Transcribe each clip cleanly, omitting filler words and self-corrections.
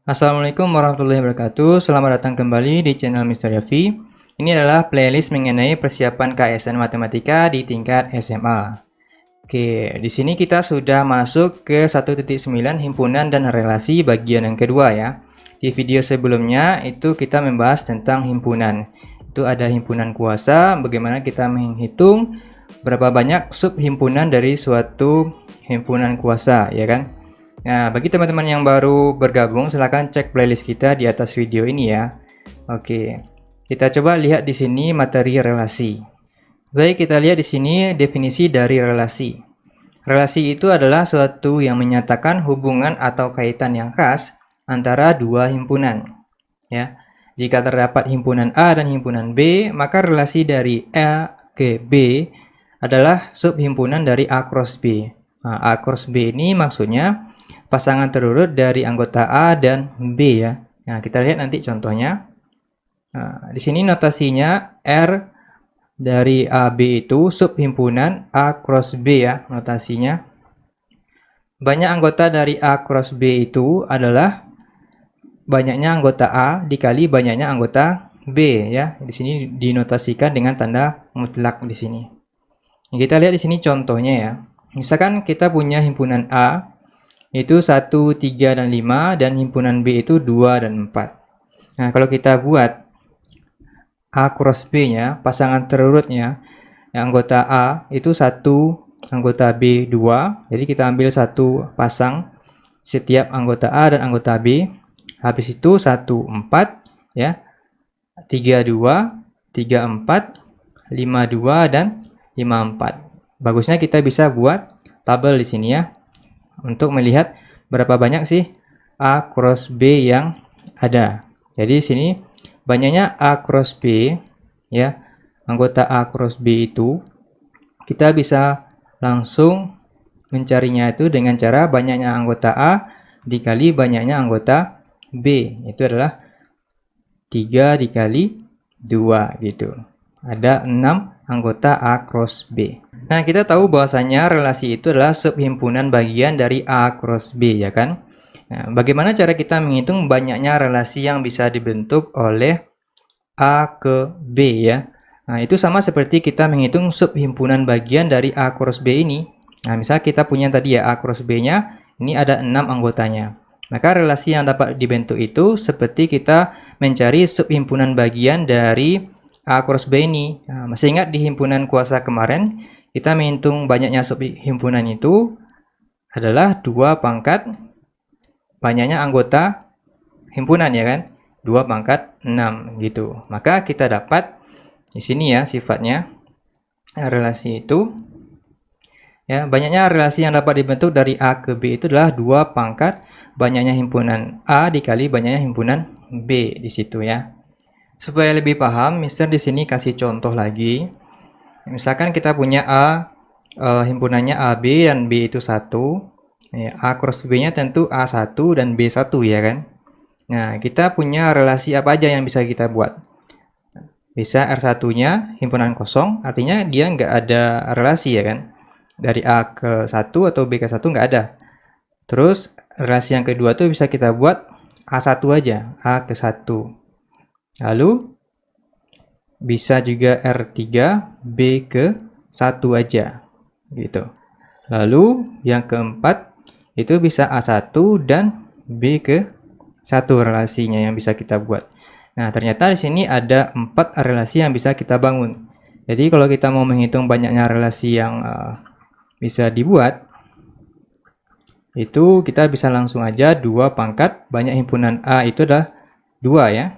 Assalamualaikum warahmatullahi wabarakatuh. Selamat datang kembali di channel Mr. Yafi. Ini adalah playlist mengenai persiapan KSN Matematika di tingkat SMA. Oke, di sini kita sudah masuk ke 1.9 himpunan dan relasi bagian yang kedua ya. Di video sebelumnya itu kita membahas tentang himpunan. Itu ada himpunan kuasa, bagaimana kita menghitung berapa banyak sub himpunan dari suatu himpunan kuasa, ya kan? Nah, bagi teman-teman yang baru bergabung, silahkan cek playlist kita di atas video ini ya. Oke, kita coba lihat di sini materi relasi. Baik, kita lihat di sini definisi dari relasi. Relasi itu adalah suatu yang menyatakan hubungan atau kaitan yang khas antara dua himpunan. Ya, jika terdapat himpunan A dan himpunan B, maka relasi dari A ke B adalah subhimpunan dari A cross B. Nah, A cross B ini maksudnya pasangan terurut dari anggota A dan B ya. Nah, kita lihat nanti contohnya. Nah, di sini notasinya R dari AB itu subhimpunan A cross B ya, notasinya. Banyak anggota dari A cross B itu adalah banyaknya anggota A dikali banyaknya anggota B ya. Di sini dinotasikan dengan tanda mutlak di sini. Nah, kita lihat di sini contohnya ya. Misalkan kita punya himpunan A itu 1, 3, dan 5, dan himpunan B itu 2 dan 4. Nah, kalau kita buat A cross B-nya, pasangan terurutnya, yang anggota A itu 1, anggota B 2. Jadi kita ambil satu pasang setiap anggota A dan anggota B. Habis itu 1, 4, ya. 3, 2, 3, 4, 5, 2, dan 5, 4. Bagusnya kita bisa buat tabel di sini ya, untuk melihat berapa banyak sih A cross B yang ada. Jadi sini banyaknya A cross B ya, anggota A cross B itu kita bisa langsung mencarinya itu dengan cara banyaknya anggota A dikali banyaknya anggota B, itu adalah 3 dikali 2 gitu. Ada 6 anggota A cross B. Nah, kita tahu bahwasanya relasi itu adalah subhimpunan bagian dari A cross B, ya kan? Nah, bagaimana cara kita menghitung banyaknya relasi yang bisa dibentuk oleh A ke B ya? Nah, itu sama seperti kita menghitung subhimpunan bagian dari A cross B ini. Nah, misal kita punya tadi ya A cross B-nya, ini ada 6 anggotanya. Maka relasi yang dapat dibentuk itu seperti kita mencari subhimpunan bagian dari A cross B ini. Nah, masih ingat di himpunan kuasa kemarin, kita menghitung banyaknya subhimpunan itu adalah 2 pangkat banyaknya anggota himpunan ya kan? 2 pangkat 6 gitu. Maka kita dapat di sini ya sifatnya relasi itu ya, banyaknya relasi yang dapat dibentuk dari A ke B itu adalah 2 pangkat banyaknya himpunan A dikali banyaknya himpunan B di situ ya. Supaya lebih paham, Mister di sini kasih contoh lagi. Misalkan kita punya A, himpunannya AB dan B itu 1. Ya, A cross B-nya tentu A1 dan B1 ya kan. Nah, kita punya relasi apa aja yang bisa kita buat? Bisa R1-nya himpunan kosong, artinya dia nggak ada relasi ya kan. Dari A ke 1 atau B ke 1 nggak ada. Terus relasi yang kedua tuh bisa kita buat A1 aja, A ke 1. Lalu bisa juga R3 B ke 1 aja gitu. Lalu yang keempat itu bisa A1 dan B ke 1 relasinya yang bisa kita buat. Nah, ternyata di sini ada 4 relasi yang bisa kita bangun. Jadi kalau kita mau menghitung banyaknya relasi yang bisa dibuat, itu kita bisa langsung aja 2 pangkat banyak himpunan A itu adalah 2 ya,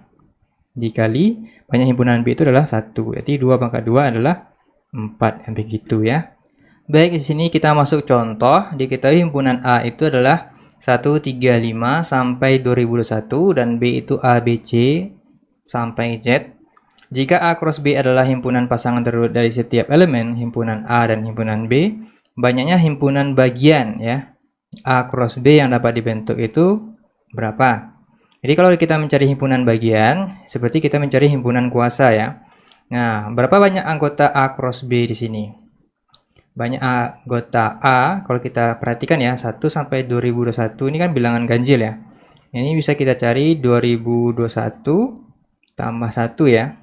dikali banyak himpunan B itu adalah 1. Jadi 2 pangkat 2 adalah 4. Begitu ya. Baik, di sini kita masuk contoh. Diketahui himpunan A itu adalah 135 sampai 2021 dan B itu A, B, C sampai Z. Jika A cross B adalah himpunan pasangan terurut dari setiap elemen himpunan A dan himpunan B, banyaknya himpunan bagian ya A cross B yang dapat dibentuk itu berapa? Jadi kalau kita mencari himpunan bagian, seperti kita mencari himpunan kuasa ya. Nah, berapa banyak anggota A cross B di sini? Banyak anggota A, kalau kita perhatikan ya, 1 sampai 2021 ini kan bilangan ganjil ya. Ini bisa kita cari 2021 tambah 1 ya,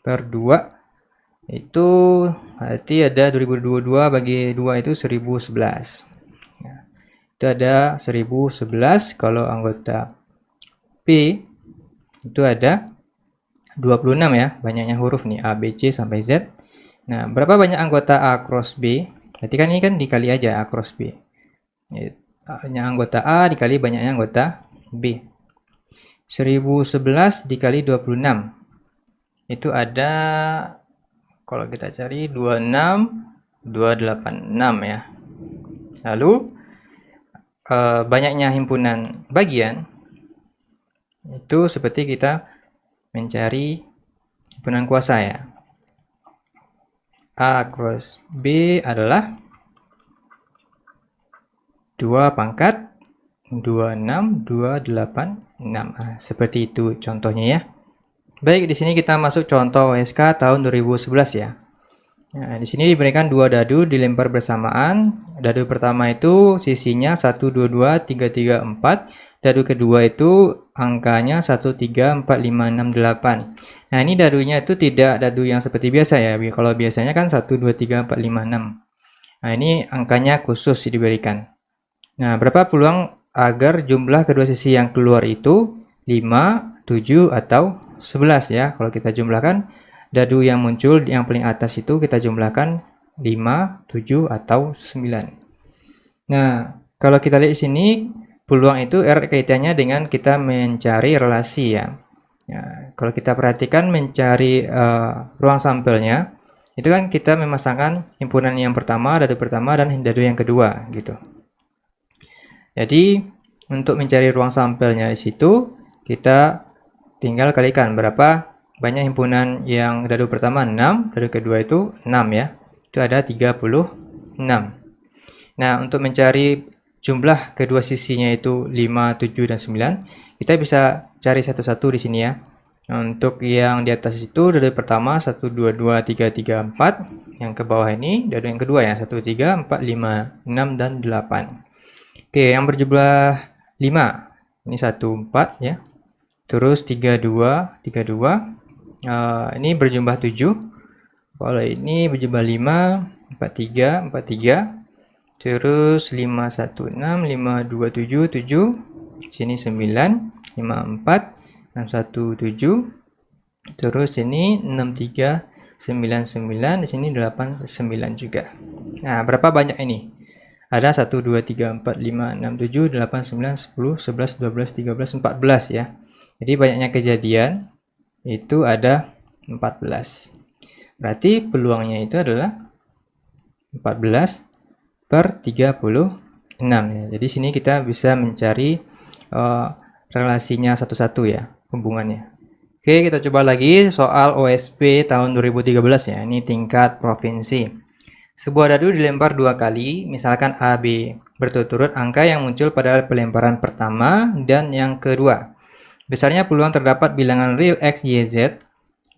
per 2. Itu berarti ada 2022 bagi 2 itu 1011. Ya, itu ada 1011. Kalau anggota P itu ada 26 ya, banyaknya huruf nih A, B, C sampai Z. Nah, berapa banyak anggota A cross B? Berarti kan ini kan dikali aja A cross B. Banyak anggota A dikali banyaknya anggota B. 1011 dikali 26. Itu ada, kalau kita cari 26286 ya. Lalu banyaknya himpunan bagian itu seperti kita mencari himpunan kuasa ya. A cross B adalah 2 pangkat 26286. Seperti itu contohnya ya. Baik, di sini kita masuk contoh OSK tahun 2011 ya. Nah, di sini diberikan dua dadu dilempar bersamaan. Dadu pertama itu sisinya 1, 2, 2, 3, 3, 4. Dadu kedua itu angkanya 1, 3, 4, 5, 6, 8. Nah, ini dadunya itu tidak dadu yang seperti biasa ya. Kalau biasanya kan 1, 2, 3, 4, 5, 6. Nah, ini angkanya khusus diberikan. Nah, berapa peluang agar jumlah kedua sisi yang keluar itu 5, 7, atau 11 ya. Kalau kita jumlahkan, dadu yang muncul yang paling atas itu kita jumlahkan 5, 7, atau 9. Nah, kalau kita lihat di sini, peluang itu erat kaitannya dengan kita mencari relasi ya. Nah, kalau kita perhatikan mencari ruang sampelnya, itu kan kita memasangkan himpunan yang pertama, dadu pertama, dan dadu yang kedua gitu. Jadi untuk mencari ruang sampelnya di situ kita tinggal kalikan berapa banyak himpunan yang dadu pertama 6, dadu kedua itu 6 ya. Itu ada 36. Nah, untuk mencari jumlah kedua sisinya itu 5, 7, dan 9, kita bisa cari satu-satu di sini ya. Untuk yang di atas itu dadu pertama 1, 2, 2, 3, 3, 4. Yang ke bawah ini dadu yang kedua ya, 1, 3, 4, 5, 6, dan 8. Oke, yang berjumlah 5. Ini 1, 4 ya. Terus 3, 2, 3, 2. Ini berjumlah 7. Kalau ini berjumlah 5, 4, 3, 4, 3. Terus 5, 1, 6, 5, 2, 7, 7. Sini 9, 5, 4, 6, 1, 7. Terus ini 6, 3, 9, 9. Di sini 8, 9 juga. Nah, berapa banyak ini? Ada 1, 2, 3, 4, 5, 6, 7, 8, 9, 10, 11, 12, 13, 14 ya. Jadi banyaknya kejadian itu ada 14. Berarti peluangnya itu adalah 14 per 36 ya. Jadi sini kita bisa mencari relasinya satu-satu ya, hubungannya. Oke, kita coba lagi soal OSP tahun 2013 ya. Ini tingkat provinsi. Sebuah dadu dilempar 2 kali, misalkan A, B. Berturut-turut angka yang muncul pada pelemparan pertama dan yang kedua. Besarnya peluang terdapat bilangan real X, Y, Z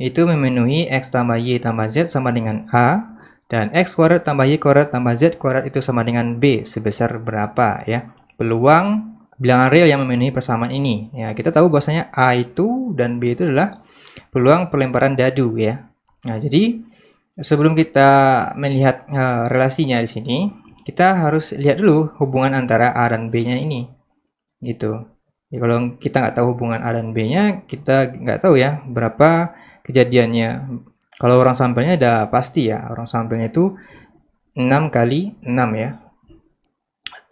itu memenuhi X tambah Y tambah Z sama dengan A, dan X kuadrat tambah Y kuadrat tambah Z kuadrat itu sama dengan B sebesar berapa ya. Peluang bilangan real yang memenuhi persamaan ini. Ya, kita tahu bahwasanya A itu dan B itu adalah peluang pelemparan dadu ya. Nah, jadi sebelum kita melihat relasinya di sini, kita harus lihat dulu hubungan antara A dan B-nya ini, gitu. Ya, kalau kita nggak tahu hubungan A dan B-nya, kita nggak tahu ya berapa kejadiannya. Kalau orang sampelnya udah pasti ya, orang sampelnya itu 6 kali 6 ya.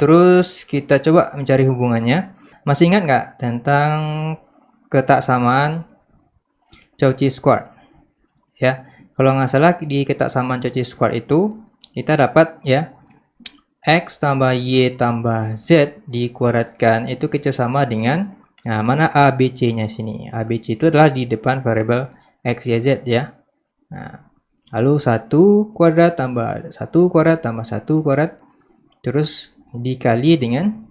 Terus kita coba mencari hubungannya. Masih ingat nggak tentang ketaksamaan Cauchy square? Ya. Kalau nggak salah di ketaksamaan Cauchy square itu kita dapat ya X tambah Y tambah Z dikuadratkan itu kecil sama dengan mana A, B, C-nya sini. A, B, C itu adalah di depan variabel X, Y, Z ya. Nah, lalu 1 kuadrat tambah 1 kuadrat tambah 1 kuadrat terus dikali dengan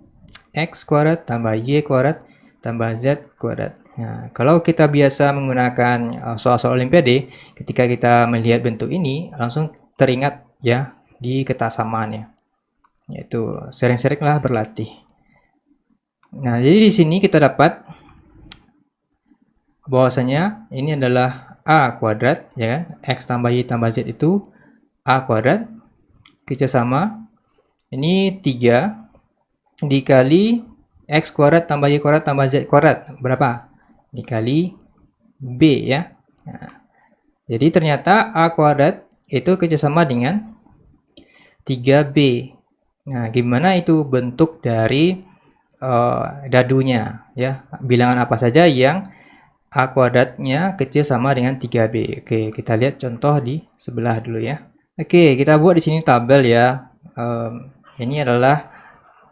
X kuadrat tambah Y kuadrat tambah Z kuadrat. Nah, kalau kita biasa menggunakan soal-soal olimpiade, ketika kita melihat bentuk ini langsung teringat ya di ketaksamaannya, yaitu sering-seringlah berlatih. Nah, jadi di sini kita dapat bahwasanya ini adalah A kuadrat, ya kan? X tambah Y tambah Z itu A kuadrat. Kita sama. Ini 3 dikali X kuadrat tambah Y kuadrat tambah Z kuadrat. Berapa? Dikali B, ya. Nah, jadi ternyata A kuadrat itu kerjasama dengan 3B. Nah, gimana itu bentuk dari dadunya, ya? Bilangan apa saja yang A kuadratnya kecil sama dengan 3B. Oke, kita lihat contoh di sebelah dulu ya. Oke, kita buat di sini tabel ya. Ini adalah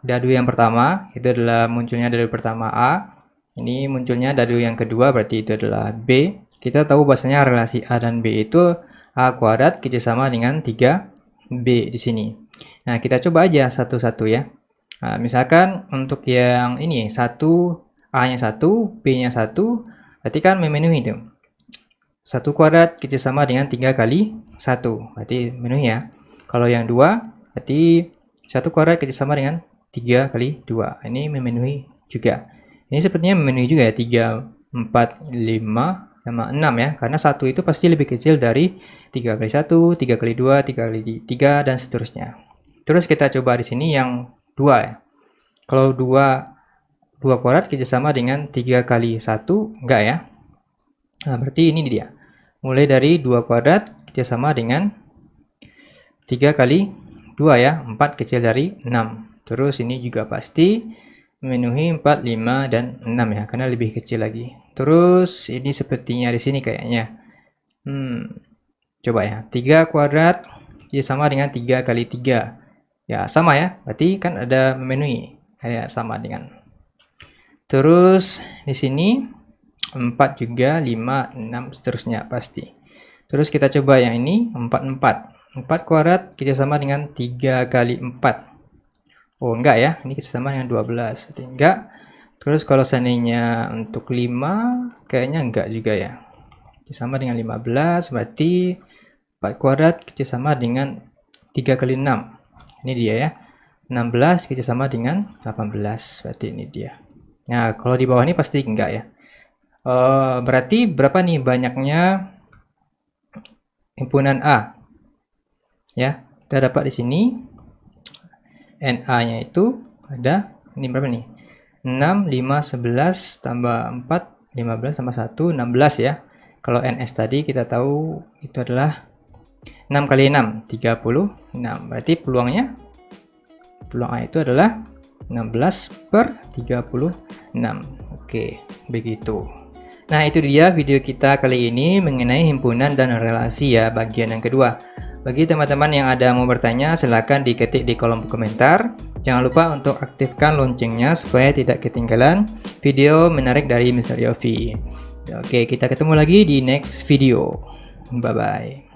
dadu yang pertama, itu adalah munculnya dadu pertama A. Ini munculnya dadu yang kedua, berarti itu adalah B. Kita tahu bahasanya relasi A dan B itu A kuadrat kecil sama dengan 3B di sini. Nah, kita coba aja satu-satu ya. Nah, misalkan untuk yang ini 1, A-nya 1, B-nya 1, berarti kan memenuhi itu. 1 kuadrat kecil sama dengan 3 kali 1, berarti memenuhi ya. Kalau yang 2, berarti 1 kuadrat kecil sama dengan 3 kali 2. Ini memenuhi juga. Ini sepertinya memenuhi juga ya, 3, 4, 5, sama 6 ya. Karena 1 itu pasti lebih kecil dari 3 kali 1, 3 kali 2, 3 kali 3, dan seterusnya. Terus kita coba di sini yang 2 ya. Kalau 2 kuadrat kecil sama dengan 3 kali 1, enggak ya. Nah, berarti ini dia. Mulai dari 2 kuadrat kecil sama dengan 3 kali 2 ya, 4 kecil dari 6. Terus ini juga pasti memenuhi 4, 5, dan 6 ya, karena lebih kecil lagi. Terus ini sepertinya di sini kayaknya. Coba ya, 3 kuadrat kecil sama dengan 3 kali 3. Ya, sama ya, berarti kan ada memenuhi. Ya, sama dengan. Terus di sini 4 juga, 5, 6, seterusnya pasti. Terus kita coba yang ini 4 kuadrat kita sama dengan 3 kali 4. Oh, enggak ya, ini kita sama dengan 12, berarti enggak. Terus kalau seandainya untuk 5 kayaknya enggak juga ya. Kita sama dengan 15, berarti 4 kuadrat kita sama dengan 3 kali 6. Ini dia ya. 16 kita sama dengan 18, berarti ini dia. Nah, kalau di bawah ini pasti enggak ya. Berarti berapa nih banyaknya himpunan A? Ya, kita dapat di sini NA-nya itu ada, ini berapa nih? 6, 5, 11 tambah 4, 15 tambah 1, 16 ya. Kalau NS tadi kita tahu itu adalah 6 kali 6, 36. Berarti peluang A itu adalah 16/36. Oke, begitu. Nah, itu dia video kita kali ini mengenai himpunan dan relasi ya, bagian yang kedua. Bagi teman-teman yang ada mau bertanya, silahkan diketik di kolom komentar. Jangan lupa untuk aktifkan loncengnya supaya tidak ketinggalan video menarik dari Mr. Yofi. Oke, kita ketemu lagi di next video. Bye-bye.